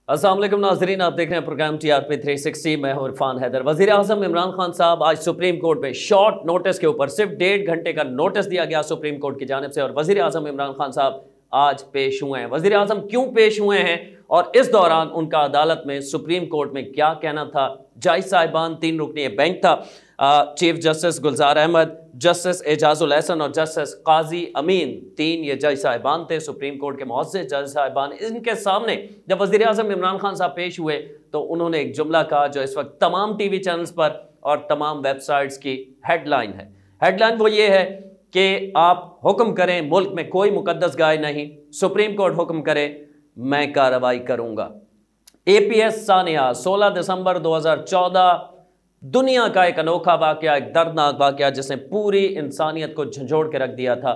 अस्सलाम वालेकुम नाज़रीन, आप देख रहे हैं प्रोग्राम TRP 360। मैं हूं इरफान हैदर। वज़ीर आज़म इमरान खान साहब आज सुप्रीम कोर्ट में शॉर्ट नोटिस के ऊपर सिर्फ 1.5 घंटे का नोटिस दिया गया सुप्रीम कोर्ट की जानिब से, और वज़ीर आज़म इमरान खान साहब आज पेश हुए हैं। वज़ीर आज़म क्यों पेश हुए हैं और इस दौरान उनका अदालत में सुप्रीम कोर्ट में क्या कहना था? जज साहिबान 3 रुकनी बेंच था, चीफ जस्टिस गुलजार अहमद, जस्टिस एजाजुल एहसन और जस्टिस काजी अमीन, 3 ये जज साहिबान थे सुप्रीम कोर्ट के मुअज़्ज़ज़ जज साहिबान। इनके सामने जब वज़ीर आज़म इमरान खान साहब पेश हुए तो उन्होंने एक जुमला कहा जो इस वक्त तमाम टीवी चैनल्स पर और तमाम वेबसाइट्स की हेडलाइन है। हेडलाइन वो ये है कि आप हुक्म करें, मुल्क में कोई मुकद्दस गाय नहीं, सुप्रीम कोर्ट हुक्म करे मैं कार्रवाई करूंगा। APS सानिया 16 दिसंबर 2014, दुनिया का एक अनोखा वाकया, एक दर्दनाक वाकया जिसने पूरी इंसानियत को झंझोड़ के रख दिया था।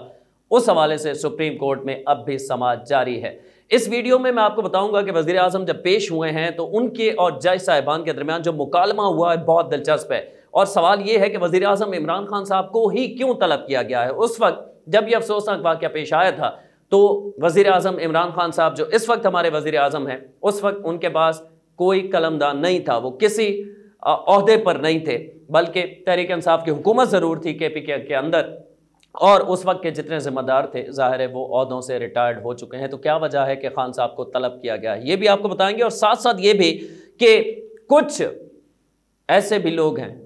उस हवाले से सुप्रीम कोर्ट में अब भी समाअत जारी है। इस वीडियो में मैं आपको बताऊंगा कि वज़ीर आज़म जब पेश हुए हैं तो उनके और जज साहिबान के दरमियान जो मुकालमा हुआ है बहुत दिलचस्प है, और सवाल यह है कि वज़ीर आज़म इमरान खान साहब को ही क्यों तलब किया गया है। उस वक्त जब यह अफसोसनाक वाकया पेश आया था तो वज़ीर आज़म इमरान खान साहब जो इस वक्त हमारे वज़ीर आज़म हैं, उस वक्त उनके पास कोई कलमदान नहीं था, वो किसी ओहदे पर नहीं थे, बल्कि तहरीक इंसाफ की हुकूमत ज़रूर थी KPK के अंदर, और उस वक्त के जितने ज़िम्मेदार थे ज़ाहिर है वो ओहदों से रिटायर्ड हो चुके हैं। तो क्या वजह है कि खान साहब को तलब किया गया है, ये भी आपको बताएंगे। और साथ साथ ये भी कि कुछ ऐसे भी लोग हैं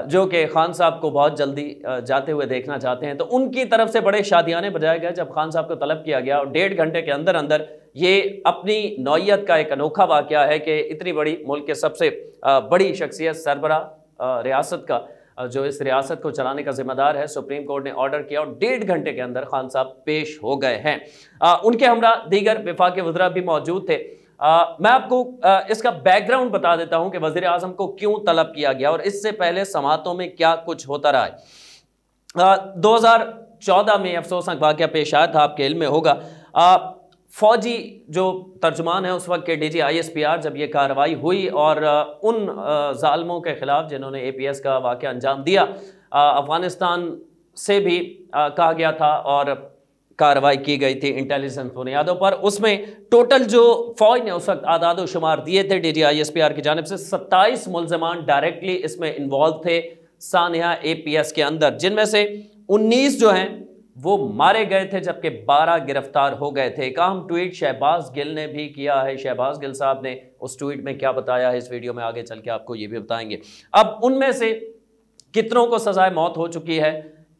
जो कि खान साहब को बहुत जल्दी जाते हुए देखना चाहते हैं, तो उनकी तरफ से बड़े शादियाने बजाए गए जब खान साहब को तलब किया गया, और 1.5 घंटे के अंदर अंदर ये अपनी नौइयत का एक अनोखा वाकया है कि इतनी बड़ी मुल्क के सबसे बड़ी शख्सियत सरबरा रियासत का जो इस रियासत को चलाने का जिम्मेदार है, सुप्रीम कोर्ट ने ऑर्डर किया और 1.5 घंटे के अंदर खान साहब पेश हो गए हैं। उनके हमरा दीगर वफाकी वज़रा भी मौजूद थे। मैं आपको इसका बैकग्राउंड बता देता हूं कि वज़ीर आज़म को क्यों तलब किया गया और इससे पहले समाअतों में क्या कुछ होता रहा है। 2014 में अफसोसनाक वाक़या पेश आया था, आपके इल्म में होगा। फौजी जो तर्जुमान है उस वक्त के DG ISPR, जब ये कार्रवाई हुई और उन ज़ालिमों के ख़िलाफ़ जिन्होंने APS का वाक़या अंजाम दिया, अफ़गानिस्तान से भी कहा गया था और कार्रवाई की गई थी इंटेलिजेंस बुनियादों पर। उसमें टोटल जो फ़ौज ने उस वक्त आदाद शुमार दिए थे DG ISPR की जानिब से, 27 मुल्ज़िमान डायरेक्टली इसमें इन्वॉल्व थे सानिया APS के अंदर, जिनमें से 19 जो हैं वो मारे गए थे जबकि 12 गिरफ्तार हो गए थे। एक अहम ट्वीट शहबाज गिल ने भी किया है। शहबाज गिल साहब ने उस ट्वीट में क्या बताया है, इस वीडियो में आगे चल के आपको ये भी बताएंगे। अब उनमें से कितनों को सजाए मौत हो चुकी है,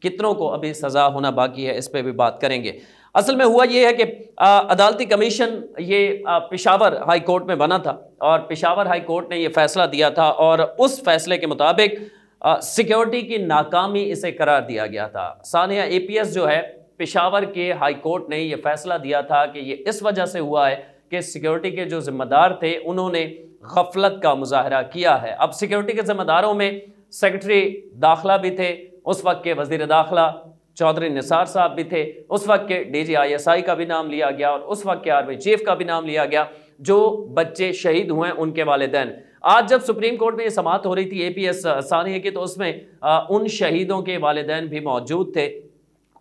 कितनों को अभी सजा होना बाकी है, इस पर भी बात करेंगे। असल में हुआ ये है कि अदालती कमीशन ये पेशावर हाई कोर्ट में बना था और पेशावर हाई कोर्ट ने ये फैसला दिया था, और उस फैसले के मुताबिक सिक्योरिटी की नाकामी इसे करार दिया गया था। सानिया APS जो है, पेशावर के हाई कोर्ट ने यह फैसला दिया था कि ये इस वजह से हुआ है कि सिक्योरिटी के जो जिम्मेदार थे उन्होंने गफलत का मुजाहरा किया है। अब सिक्योरिटी के जिम्मेदारों में सेक्रेटरी दाखिला भी थे, उस वक्त के वजीर दाखिला चौधरी निसार साहब भी थे, उस वक्त के DG ISI का भी नाम लिया गया और उस वक्त के आर्मी चीफ का भी नाम लिया गया। जो बच्चे शहीद हुए उनके वालिदैन, आज जब सुप्रीम कोर्ट में ये समाअत हो रही थी APS सानिया की, तो उसमें उन शहीदों के वालिदैन भी मौजूद थे,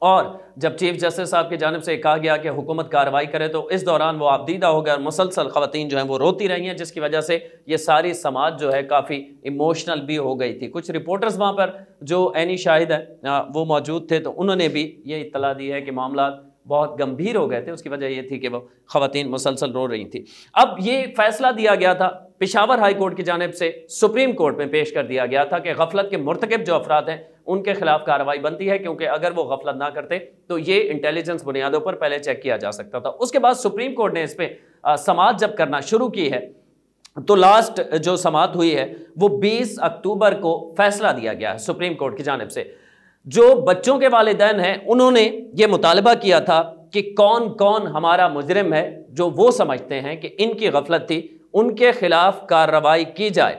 और जब चीफ जस्टिस साहब की जानिब से कहा गया कि हुकूमत कार्रवाई करे तो इस दौरान वो आपदीदा हो गया और मुसलसल ख़वातीन जो हैं वो रोती रही हैं, जिसकी वजह से ये सारी समाअत जो है काफ़ी इमोशनल भी हो गई थी। कुछ रिपोर्टर्स वहाँ पर जो ऐनी शाहिद है वो मौजूद थे, तो उन्होंने भी ये इत्तला दी है कि मामला बहुत गंभीर हो गए थे। उसकी वजह यह थी कि वो ख़वातीन मुसलसल रो रही थी। अब ये फैसला दिया गया था पेशावर हाई कोर्ट की जानिब से, सुप्रीम कोर्ट में पेश कर दिया गया था कि गफलत के मुर्तकिब जो अफराद हैं उनके खिलाफ कार्रवाई बनती है, क्योंकि अगर वो गफलत ना करते तो ये इंटेलिजेंस बुनियादों पर पहले चेक किया जा सकता था। उसके बाद सुप्रीम कोर्ट ने इस पर समाअत जब करना शुरू की है, तो लास्ट जो समाअत हुई है वो 20 अक्टूबर को फैसला दिया गया है सुप्रीम कोर्ट की जानिब से। जो बच्चों के वालिदैन हैं उन्होंने ये मुतालबा किया था कि कौन कौन हमारा मुजरिम है जो वो समझते हैं कि इनकी गफलत थी, उनके खिलाफ कार्रवाई की जाए।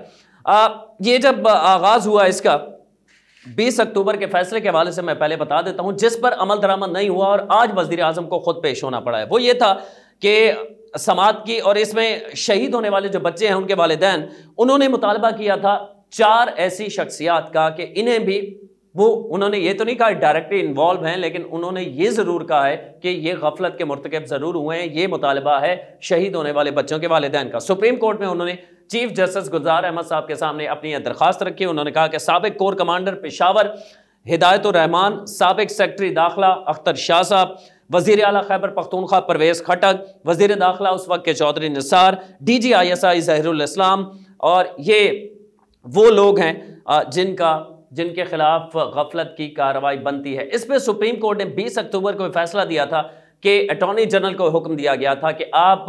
ये जब आगाज़ हुआ इसका 20 अक्टूबर के फैसले के हवाले से मैं पहले बता देता हूं, जिस पर अमल दरामद नहीं हुआ और आज वज़ीर आज़म को खुद पेश होना पड़ा है, वो ये था कि समाअत की, और इसमें शहीद होने वाले जो बच्चे हैं उनके वालिदैन, उन्होंने मुतालबा किया था 4 ऐसी शख्सियात का कि इन्हें भी वो उन्होंने ये तो नहीं कहा डायरेक्टली इन्वॉल्व हैं, लेकिन उन्होंने ये ज़रूर कहा है कि ये गफलत के मुर्तकब ज़रूर हुए हैं। ये मुतालबा है शहीद होने वाले बच्चों के वालिदैन का। सुप्रीम कोर्ट में उन्होंने चीफ जस्टिस गुलजार अहमद साहब के सामने अपनी यह दरख्वास्त रखी। उन्होंने कहा कि साबिक कोर कमांडर पेशावर हिदायतुर रहमान, साबिक सेक्रेटरी दाखिला अख्तर शाह साहब, वज़ीर आला खैबर पख्तूनख्वा परवेज़ खटक, वज़ीर दाखिला उस वक्त के चौधरी निसार, DGISI ज़हीरुल इस्लाम, और ये वो लोग हैं जिनके खिलाफ गफलत की कार्रवाई बनती है। इस पर सुप्रीम कोर्ट ने 20 अक्टूबर को फैसला दिया था कि अटॉर्नी जनरल को हुक्म दिया गया था कि आप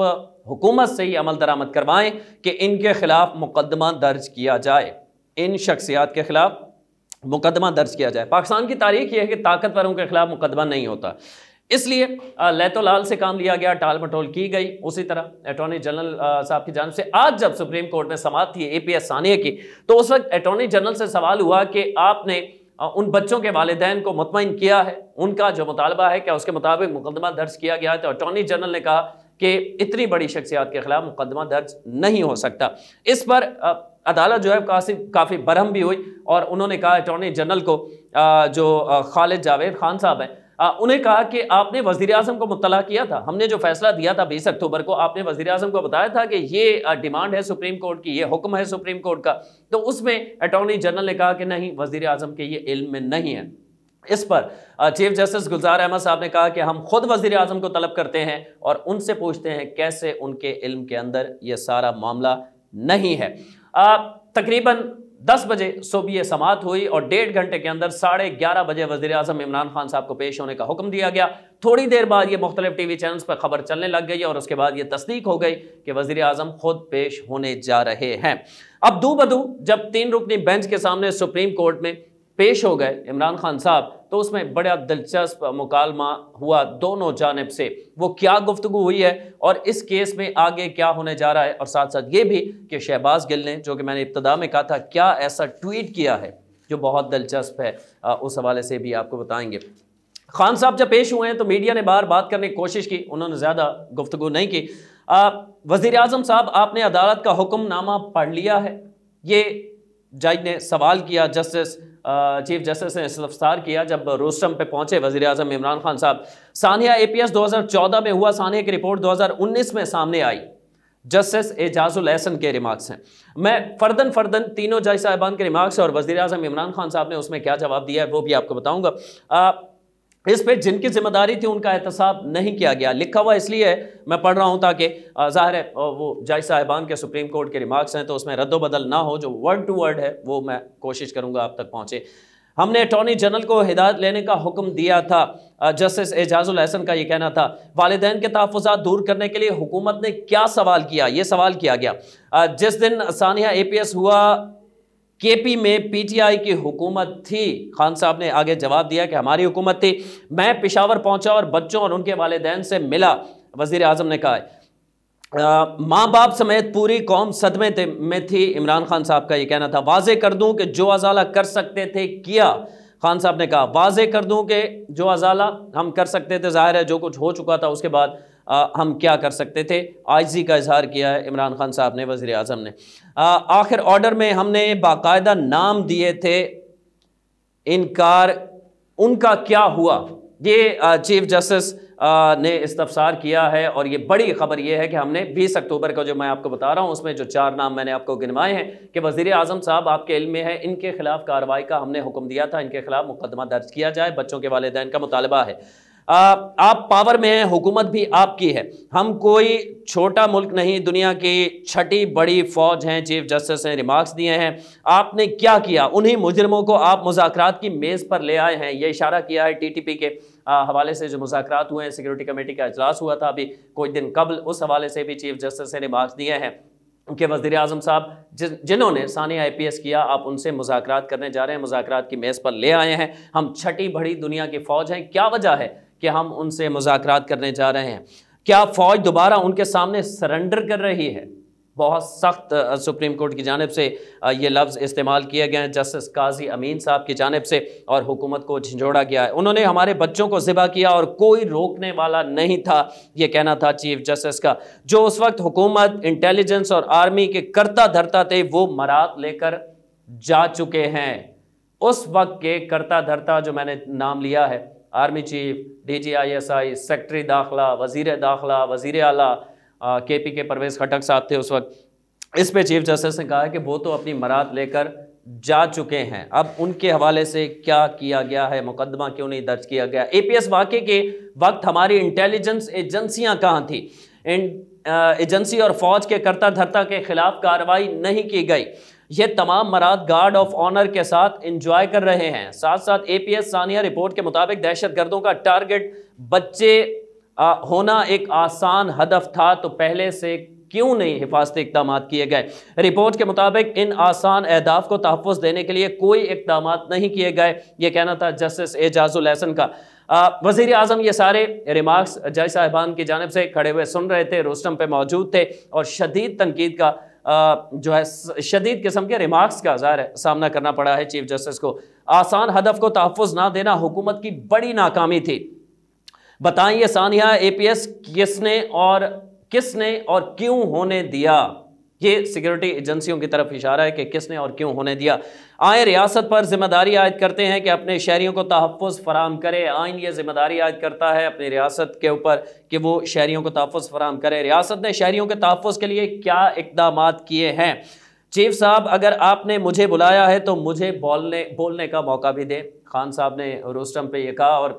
हुकूमत से ही अमल दरामद करवाएं कि इनके खिलाफ मुकदमा दर्ज किया जाए, इन शख्सियात के खिलाफ मुकदमा दर्ज किया जाए। पाकिस्तान की तारीख यह है कि ताकतवरों के खिलाफ मुकदमा नहीं होता, इसलिए लैतो लाल से काम लिया गया, टाल मटोल की गई। उसी तरह अटॉर्नी जनरल साहब की जानिब से आज जब सुप्रीम कोर्ट में समाअत थी APS सानिया की, तो उस वक्त अटॉर्नी जनरल से सवाल हुआ कि आपने उन बच्चों के वालिदैन को मुतमईन किया है, उनका जो मुतालबा है क्या उसके मुताबिक मुकदमा दर्ज किया गया है? तो अटॉर्नी जनरल ने कहा कि इतनी बड़ी शख्सियात के खिलाफ मुकदमा दर्ज नहीं हो सकता। इस पर अदालत जो है काफ़ी बरहम भी हुई और उन्होंने कहा अटॉर्नी जनरल को, जो खालिद जावेद खान साहब हैं, उन्हें कहा कि आपने वज़ीर आज़म को मुत्तला किया था, हमने जो फैसला दिया था 20 अक्टूबर को, आपने वज़ीर आज़म को बताया था कि ये डिमांड है सुप्रीम कोर्ट की, ये हुक्म है सुप्रीम कोर्ट का। तो उसमें अटॉर्नी जनरल ने कहा कि नहीं, वज़ीर आज़म के ये इल्म में नहीं है। इस पर चीफ जस्टिस गुलजार अहमद साहब ने कहा कि हम खुद वज़ीर आज़म को तलब करते हैं और उनसे पूछते हैं कैसे उनके इल्म के अंदर ये सारा मामला नहीं है। तकरीबन 10 बजे सुबह समाअत हुई और 1.5 घंटे के अंदर 11:30 बजे वज़ीर आज़म इमरान खान साहब को पेश होने का हुक्म दिया गया। थोड़ी देर बाद ये मुख्तलिफ TV चैनल्स पर खबर चलने लग गई और उसके बाद ये तस्दीक हो गई कि वज़ीर आज़म खुद पेश होने जा रहे हैं। अब दू बदू जब 3 रुकनी बेंच के सामने सुप्रीम कोर्ट में पेश हो गए इमरान खान साहब, तो उसमें बड़ा दिलचस्प मुकालमा हुआ दोनों जानिब से। वो क्या गुफ्तगू हुई है और इस केस में आगे क्या होने जा रहा है, और साथ साथ ये भी कि शहबाज गिल ने, जो कि मैंने इब्तिदा में कहा था, क्या ऐसा ट्वीट किया है जो बहुत दिलचस्प है, उस हवाले से भी आपको बताएंगे। खान साहब जब पेश हुए हैं तो मीडिया ने बाहर बात करने की कोशिश की, उन्होंने ज़्यादा गुफ्तगू नहीं की। वज़ीर आज़म साहब, आपने अदालत का हुक्मनामा पढ़ लिया है? ये जज ने सवाल किया। चीफ जस्टिस ने इस्तफसार किया जब रोस्टम पे पहुंचे वज़ीर आज़म इमरान खान साहब। सानिया APS 2014 में हुआ, सानिया की रिपोर्ट 2019 में सामने आई। जस्टिस एजाजुल एहसन के रिमार्क्स हैं। मैं फर्दन तीनों जज साहिबान के रिमार्क्स और वज़ीर आज़म इमरान खान साहब ने उसमें क्या जवाब दिया है वो भी आपको बताऊंगा। इस पे जिनकी जिम्मेदारी थी उनका एहतसाब नहीं किया गया। लिखा हुआ इसलिए है, मैं पढ़ रहा हूँ ताकि ज़ाहिर है वो जज साहिबान के सुप्रीम कोर्ट के रिमार्क्स हैं तो उसमें रद्द बदल ना हो, जो वर्ड टू वर्ड है वो मैं कोशिश करूँगा आप तक पहुँचे। हमने अटॉर्नी जनरल को हिदायत लेने का हुक्म दिया था। जस्टिस एजाजुल एहसन का ये कहना था। वालिदैन के तहफ़्फ़ुज़ात दूर करने के लिए हुकूमत ने क्या सवाल किया? ये सवाल किया गया जिस दिन सानिया APS हुआ KP में PTI की हुकूमत थी। खान साहब ने आगे जवाब दिया कि हमारी हुकूमत थी। मैं पेशावर पहुंचा और बच्चों और उनके वालिदैन से मिला। वज़ीर आज़म ने कहा माँ बाप समेत पूरी कौम सदमे में थी। इमरान खान साहब का ये कहना था। वाज़े कर दूं कि जो अज़ाला कर सकते थे किया। खान साहब ने कहा वाज़े कर दूं कि जो अज़ाला हम कर सकते थे, ज़ाहिर है जो कुछ हो चुका था उसके बाद हम क्या कर सकते थे। आजिज़ी का इजहार किया है इमरान खान साहब ने, वज़ीर आज़म ने। आखिर ऑर्डर में हमने बाकायदा नाम दिए थे, इनकार उनका क्या हुआ? ये चीफ जस्टिस ने इस्तफसार किया है। और ये बड़ी खबर ये है कि हमने 20 अक्टूबर को जो मैं आपको बता रहा हूँ उसमें जो 4 नाम मैंने आपको गिनवाए हैं कि वज़ीर आज़म साहब आपके इल्म में है, इनके खिलाफ कार्रवाई का हमने हुक्म दिया था, इनके खिलाफ मुकदमा दर्ज किया जाए, बच्चों के वालिदैन का मुतालबा है। आप पावर में हैं, हुकूमत भी आपकी है, हम कोई छोटा मुल्क नहीं, दुनिया की 6ठी बड़ी फौज हैं। चीफ जस्टिस ने रिमार्क्स दिए हैं। आपने क्या किया? उन्हीं मुजरिमों को आप मुज़ाकरात की मेज़ पर ले आए हैं। ये इशारा किया है TTP के हवाले से जो मुज़ाकरात हुए हैं, सिक्योरिटी कमेटी का इजलास हुआ था अभी कुछ दिन कबल, उस हवाले से भी चीफ जस्टिस ने रिमार्क्स दिए हैं कि वज़ीर आज़म साहब जिन्होंने सानिया APS किया, आप उनसे मुज़ाकरात करने जा रहे हैं, मुज़ाकरात की मेज़ पर ले आए हैं। हम 6ठी बड़ी दुनिया की फ़ौज हैं। क्या वजह है कि हम उनसे मुज़ाकरात करने जा रहे हैं? क्या फ़ौज दोबारा उनके सामने सरेंडर कर रही है? बहुत सख्त सुप्रीम कोर्ट की जानिब से ये लफ्ज़ इस्तेमाल किए गए हैं जस्टिस काजी अमीन साहब की जानिब से, और हुकूमत को झंझोड़ा गया है। उन्होंने हमारे बच्चों को ज़िबा किया और कोई रोकने वाला नहीं था, ये कहना था चीफ जस्टिस का। जो उस वक्त हुकूमत, इंटेलिजेंस और आर्मी के करता धरता थे वो मरात लेकर जा चुके हैं। उस वक्त के करता धरता जो मैंने नाम लिया है, आर्मी चीफ, DGISI, सेक्रेटरी दाखिला, वजीर दाखिला, वजीर आला, KP के परवेज़ खटक साहब थे उस वक्त, इस पे चीफ जस्टिस ने कहा कि वो तो अपनी मराद लेकर जा चुके हैं, अब उनके हवाले से क्या किया गया है, मुकदमा क्यों नहीं दर्ज किया गया। APS वाक़े के वक्त हमारी इंटेलिजेंस एजेंसियां कहाँ थी, एजेंसी और फौज के करता धरता के खिलाफ कार्रवाई नहीं की गई। ये तमाम मराद गार्ड ऑफ ऑनर के साथ इंजॉय कर रहे हैं। साथ साथ APS सानिया रिपोर्ट के मुताबिक दहशतगर्दों का टारगेट बच्चे होना एक आसान हदफ था, तो पहले से क्यों नहीं हिफाजती इक़दाम किए गए। रिपोर्ट के मुताबिक इन आसान अहदाफ को तहफ़्फ़ुज़ देने के लिए कोई इक़दाम नहीं किए गए, ये कहना था जस्टिस एजाजुल एहसन का। वज़ीर आज़म ये सारे रिमार्क्स जज साहिबान की जानिब से खड़े हुए सुन रहे थे, रोस्टम पे मौजूद थे और शदीद तनकीद का जो है शदीद किस्म के रिमार्क्स का ज़ाहिर है सामना करना पड़ा है चीफ जस्टिस को। आसान हदफ को तहफ़्फ़ुज़ ना देना हुकूमत की बड़ी नाकामी थी। बताएं ये सानिया APS किसने और क्यों होने दिया। ये सिक्योरिटी एजेंसियों की तरफ इशारा है कि किसने और क्यों होने दिया। आए रियासत पर जिम्मेदारी आयद करते हैं कि अपने शहरियों को तहफ़्फ़ुज़ फराहम करे। आइन ये जिम्मेदारी आयद करता है अपनी रियासत के ऊपर कि वो शहरियों को तहफ़्फ़ुज़ फराहम करे। रियासत ने शहरियों के तहफ़्फ़ुज़ के लिए क्या इक़दाम किए हैं। चीफ साहब, अगर आपने मुझे बुलाया है तो मुझे बोलने का मौका भी दें। खान साहब ने रोस्टम पे ये कहा और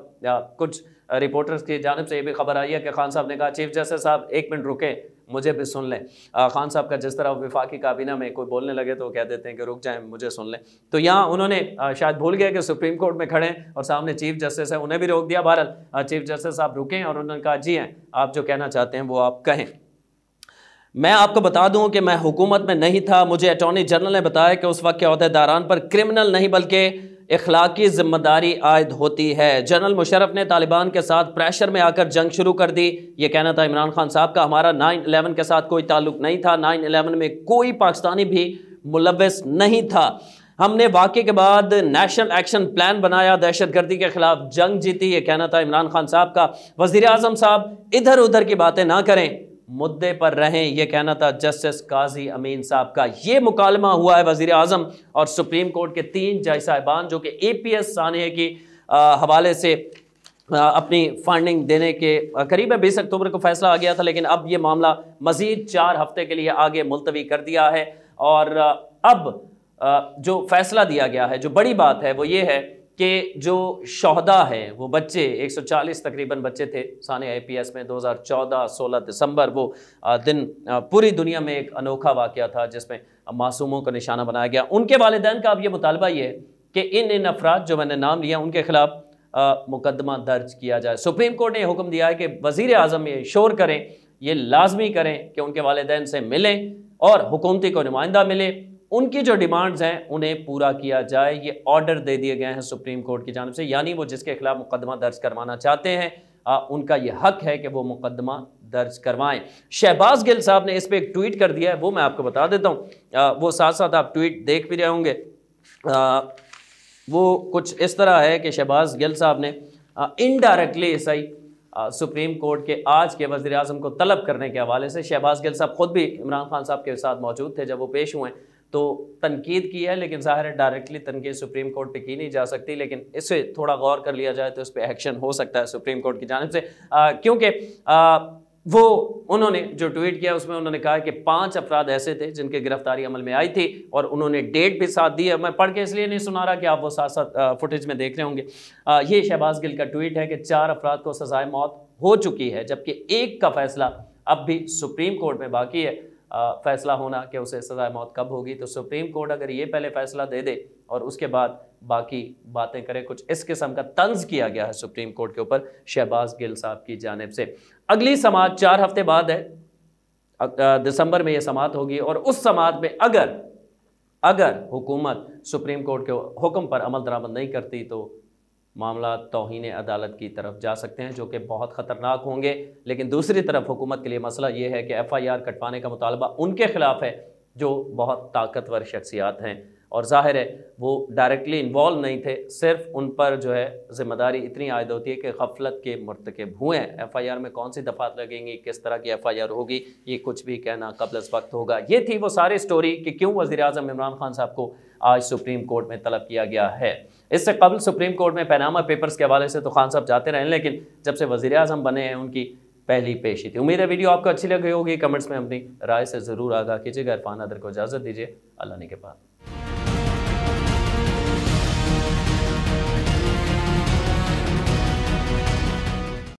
कुछ रिपोर्टर्स की जानिब से ये भी खबर आई है कि खान साहब ने कहा चीफ जस्टिस साहब एक मिनट रुकें, मुझे भी सुन लें। खान साहब का जिस तरह वफाकी काबीना में कोई बोलने लगे तो कह देते हैं कि रुक जाएं, मुझे सुन लें। तो यहाँ उन्होंने शायद भूल गए कि सुप्रीम कोर्ट में खड़े हैं और सामने चीफ जस्टिस है, उन्हें भी रोक दिया। बहरहाल चीफ जस्टिस साहब रुकें और उन्होंने कहा जी हैं, आप जो कहना चाहते हैं वो आप कहें। मैं आपको बता दूं कि मैं हुकूमत में नहीं था। मुझे अटॉर्नी जनरल ने बताया कि उस वक्त के अहदेदारान पर क्रिमिनल नहीं बल्कि इखलाकी जिम्मेदारी आयद होती है। जनरल मुशर्रफ ने तालिबान के साथ प्रेशर में आकर जंग शुरू कर दी। ये कहना था इमरान खान साहब का। हमारा 9/11 के साथ कोई ताल्लुक नहीं था। 9/11 में कोई पाकिस्तानी भी मुलव्वस नहीं था। हमने वाक़े के बाद नेशनल एक्शन प्लान बनाया, दहशतगर्दी के खिलाफ जंग जीती। ये कहना था इमरान खान साहब का। वज़ीर आज़म साहब इधर उधर की बातें ना करें, मुद्दे पर रहें, यह कहना था जस्टिस काजी अमीन साहब का। ये मुकालमा हुआ है वज़ीर आज़म और सुप्रीम कोर्ट के 3 जज साहिबान जो कि APS सानिया की हवाले से अपनी फंडिंग देने के करीब 20 अक्टूबर को फैसला आ गया था, लेकिन अब ये मामला मज़ीद 4 हफ्ते के लिए आगे मुलतवी कर दिया है। और अब जो फैसला दिया गया है, जो बड़ी बात है वो ये है कि जो शहदा हैं वो बच्चे 140 तकरीबन बच्चे थे सानिया APS में 2014 16 दिसंबर वो दिन पूरी दुनिया में एक अनोखा वाक़या था जिसमें मासूमों को निशाना बनाया गया। उनके वालिदैन का अब ये मुतालबा ये है कि इन अफराद जो मैंने नाम लिया उनके खिलाफ मुकदमा दर्ज किया जाए। सुप्रीम कोर्ट ने हुक्म दिया है कि वज़ीर आज़म ये शोर करें, ये लाजमी करें कि उनके वालिदैन से मिलें और हुकूमती को नुमाइंदा मिले, उनकी जो डिमांड्स हैं उन्हें पूरा किया जाए। ये ऑर्डर दे दिए गए हैं सुप्रीम कोर्ट की जानिब से, यानी वो जिसके खिलाफ मुकदमा दर्ज करवाना चाहते हैं उनका ये हक है कि वो मुकदमा दर्ज करवाएं। शहबाज गिल साहब ने इस पर एक ट्वीट कर दिया है, वो मैं आपको बता देता हूँ। वो साथ साथ आप ट्वीट देख भी रहे होंगे। वो कुछ इस तरह है कि शहबाज गिल साहब ने इनडायरेक्टली सही सुप्रीम कोर्ट के आज के वज़ीर आज़म को तलब करने के हवाले से, शहबाज गिल साहब खुद भी इमरान खान साहब के साथ मौजूद थे जब वो पेश हुए, तो तनकीद की है, लेकिन ज़ाहिर है डायरेक्टली तनकीद सुप्रीम कोर्ट पे की नहीं जा सकती, लेकिन इससे थोड़ा गौर कर लिया जाए तो इस पर एक्शन हो सकता है सुप्रीम कोर्ट की जानिब से। क्योंकि वो उन्होंने जो ट्वीट किया उसमें उन्होंने कहा कि 5 अफराद ऐसे थे जिनकी गिरफ्तारी अमल में आई थी और उन्होंने डेट भी साथ दी है। मैं पढ़ के इसलिए नहीं सुना रहा कि आप वो साथ साथ फुटेज में देख रहे होंगे। ये शहबाज गिल का ट्वीट है कि 4 अफराद को सजाए मौत हो चुकी है, जबकि एक का फैसला अब भी सुप्रीम कोर्ट में बाकी है फैसला होना कि उसे सज़ाए मौत कब होगी। तो सुप्रीम कोर्ट अगर ये पहले फैसला दे दे और उसके बाद बाकी बातें करे, कुछ इस किस्म का तंज किया गया है सुप्रीम कोर्ट के ऊपर शहबाज गिल साहब की जानिब से। अगली समाअत 4 हफ्ते बाद है, दिसंबर में ये समाअत होगी और उस समाअत में अगर हुकूमत सुप्रीम कोर्ट के हुक्म पर अमल दरामद नहीं करती तो मामला तौहीन अदालत की तरफ जा सकते हैं, जो कि बहुत ख़तरनाक होंगे। लेकिन दूसरी तरफ हुकूमत के लिए मसला ये है कि FIR कटवाने का मुतालबा उनके खिलाफ है जो बहुत ताकतवर शख्सियात हैं اور ظاہر ہے وہ ڈائریکٹلی انوالو نہیں تھے، صرف ان پر جو ہے ذمہ داری اتنی عائد ہوتی ہے کہ غفلت کے مرتکب ہوئے ہیں۔ ایف آئی آر میں کون سی دفعات لگیں گی، کس طرح کی ایف آئی آر ہوگی، یہ کچھ بھی کہنا قبل از وقت ہوگا۔ یہ تھی وہ ساری سٹوری کہ کیوں وزیر اعظم عمران خان صاحب کو آج سپریم کورٹ میں طلب کیا گیا ہے۔ اس سے قبل سپریم کورٹ میں پیناما پیپرز کے حوالے سے تو خان صاحب جاتے رہے، لیکن جب سے وزیر اعظم بنے ہیں ان کی پہلی پیشی تھی۔ امید ہے ویڈیو آپ کو اچھی لگی ہوگی، کمنٹس میں اپنی رائے سے ضرور آگاہ کیجیے گا۔ عرفان حیدر کو اجازت دیجیے، اللہ نے کے بعد۔